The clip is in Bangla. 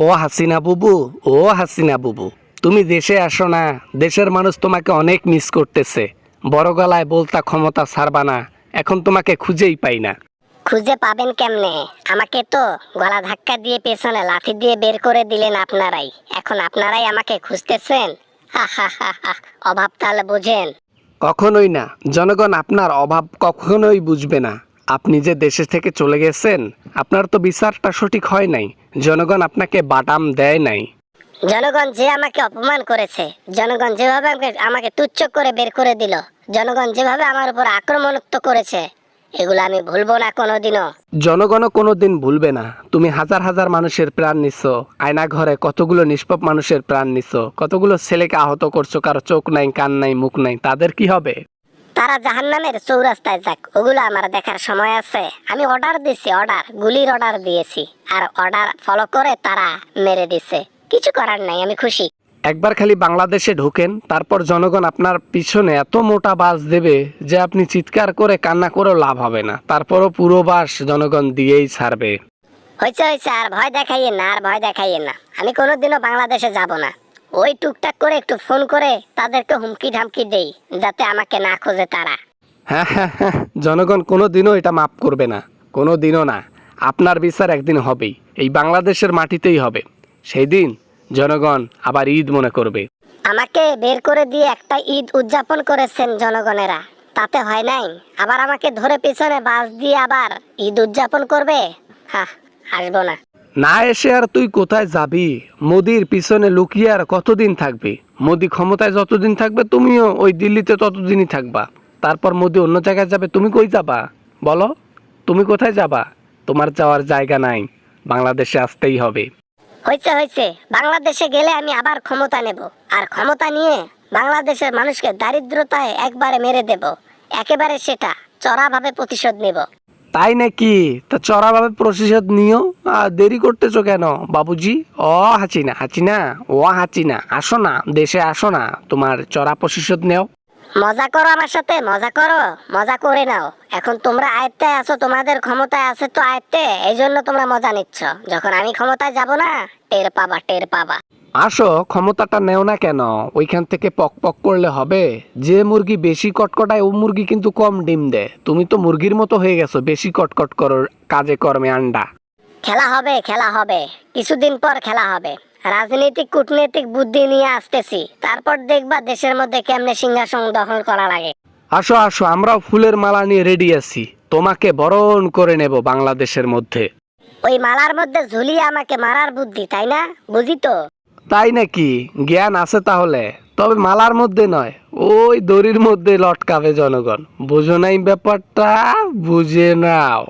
ও হাসিনা বুবু, ও হাসিনা বুবু, তুমি দেশে আসো না। দেশের মানুষ তোমাকে অনেক মিস করতেছে। বড় গলায় বলতা ক্ষমতা ছাড়বা না, এখন তোমাকে খুঁজেই পাই না। খুঁজে পাবেন কেমনে? আমাকে তো গলা ধাক্কা দিয়ে পেছনে লাথি দিয়ে বের করে দিলেন আপনারাই। এখন আপনারাই আমাকে খুঁজতেছেন? হা হা হা হা। অভাব তাহলে বোঝেন? কখনোই না, জনগণ আপনার অভাব কখনোই বুঝবে না। আপনি যে দেশে থেকে চলে গেছেন, আপনার তো বিচারটা সঠিক হয় নাই। জনগণ আপনাকে বাটাম দেয় নাই। জনগণ যে আমাকে অপমান করেছে, জনগণ যেভাবে আমাকে তুচ্ছ করে বের করে দিল, জনগণ যেভাবে আমার উপর আক্রমণাত্মক করেছে, এগুলো আমি ভুলবো না কোনোদিনও। জনগণও কোনোদিন ভুলবে না। তুমি হাজার হাজার মানুষের প্রাণ নিচ্ছ, আয়না ঘরে কতগুলো নিষ্পাপ মানুষের প্রাণ নিচ্ছ, কতগুলো ছেলেকে আহত করছো, কারো চোখ নাই, কান নাই, মুখ নাই, তাদের কি হবে? তারা জাহান্নামের চৌরাস্তায় যাক, ওগুলো আমার দেখার সময় আছে? আমি অর্ডার দিছি, গুলির অর্ডার দিয়েছি, আর অর্ডার ফলো করে তারা মেরে দিছে। কিছু করার নাই, আমি খুশি। একবার খালি বাংলাদেশে ঢোকেন, তারপর জনগণ আপনার পিছনে এত মোটা বাস দেবে যে আপনি চিৎকার করে কান্না করেও লাভ হবে না। তারপরও পুরো বাস জনগণ দিয়েই ছাড়বে। হয়েছে হয়েছে, আর ভয় দেখাইয়ে না, আর ভয় দেখাইয়ে না। আমি কোনোদিনও বাংলাদেশে যাব না। ওই টুকটাক করে একটু ফোন করে তাদেরকে হুমকি ধামকি দেই, যাতে আমাকে না খোঁজে তারা। হ্যাঁ হ্যাঁ হ্যাঁ, জনগণ কোনো দিনও এটা মাফ করবে না, কোনো দিনও না। আপনার বিচার একদিন হবেই, এই বাংলাদেশের মাটিতেই হবে। সেই দিন জনগণ আবার ঈদ মনে করবে। আমাকে বের করে দিয়ে একটা ঈদ উদযাপন করেছেন জনগণেরা, তাতে হয় নাই? আবার আমাকে ধরে পিছনে বাস দিয়ে আবার ঈদ উদযাপন করবে? হ্যাঁ, আসবো না। না এসে আর তুই কোথায় যাবি? মোদির পিছনে লুকিয়ে আর কতদিন থাকবি? মোদি ক্ষমতায় যতদিন থাকবে, তুমিও ওই দিল্লিতে ততদিনই থাকবা। তারপর মোদি অন্য জায়গায় যাবে, তুমি কই যাবা বলো? তুমি কোথায় যাবা? তোমার যাওয়ার জায়গা নাই, বাংলাদেশে আসতেই হবে। হয়েছে হয়েছে, বাংলাদেশে গেলে আমি আবার ক্ষমতা নেব, আর ক্ষমতা নিয়ে বাংলাদেশের মানুষকে দারিদ্রতায় একবারে মেরে দেব। একেবারে সেটা চড়াভাবে প্রতিশোধ নেব। তাই নাকি? তা চড়াভাবে প্রতিশোধ নিও। আর দেরি করতেছো কেন বাবুজি? ও হাসিনা, হাসিনা, ও হাসিনা, আসো না, দেশে আসো না, তোমার চড়া প্রতিশোধ নেও। মজা করো আমার সাথে, মজা করো, মজা করে নাও। এখন তোমরা আয়ত্তে আছো, তোমাদের ক্ষমতায় আছে তো আয়ত্তে, এই জন্য তোমরা মজা নিচ্ছ। যখন আমি ক্ষমতায় যাব না, টের পাবা, টের পাবা। আসো, ক্ষমতাটা নেও না কেন? ওইখান থেকে পক পক করলে হবে? যে মুরগি বেশি কটকটায় ও মুরগি কিন্তু কম ডিম দেয়। তুমি তো মুরগির মতো হয়ে গেছো, বেশি কটকট করো, কাজে কর্মে আন্ডা। খেলা হবে, খেলা হবে, কিছুদিন পর খেলা হবে। রাজনৈতিক কূটনৈতিক বুদ্ধি নিয়ে আসতেছি, তারপর দেখবা দেশের মধ্যে কেমনে সিংহাসন দখল করা লাগে। আসো আসো, আমরাও ফুলের মালা নিয়ে রেডি আছি, তোমাকে বরণ করে নেব বাংলাদেশের মধ্যে। ওই মালার মধ্যে ঝুলিয়ে আমাকে মারার বুদ্ধি, তাই না? বুঝি তো। তাই নাকি? জ্ঞান আছে তাহলে। তবে মালার মধ্যে নয়, ওই দড়ির মধ্যে লটকাবে জনগণ। বুঝো নাই ব্যাপারটা? বুঝে নাও।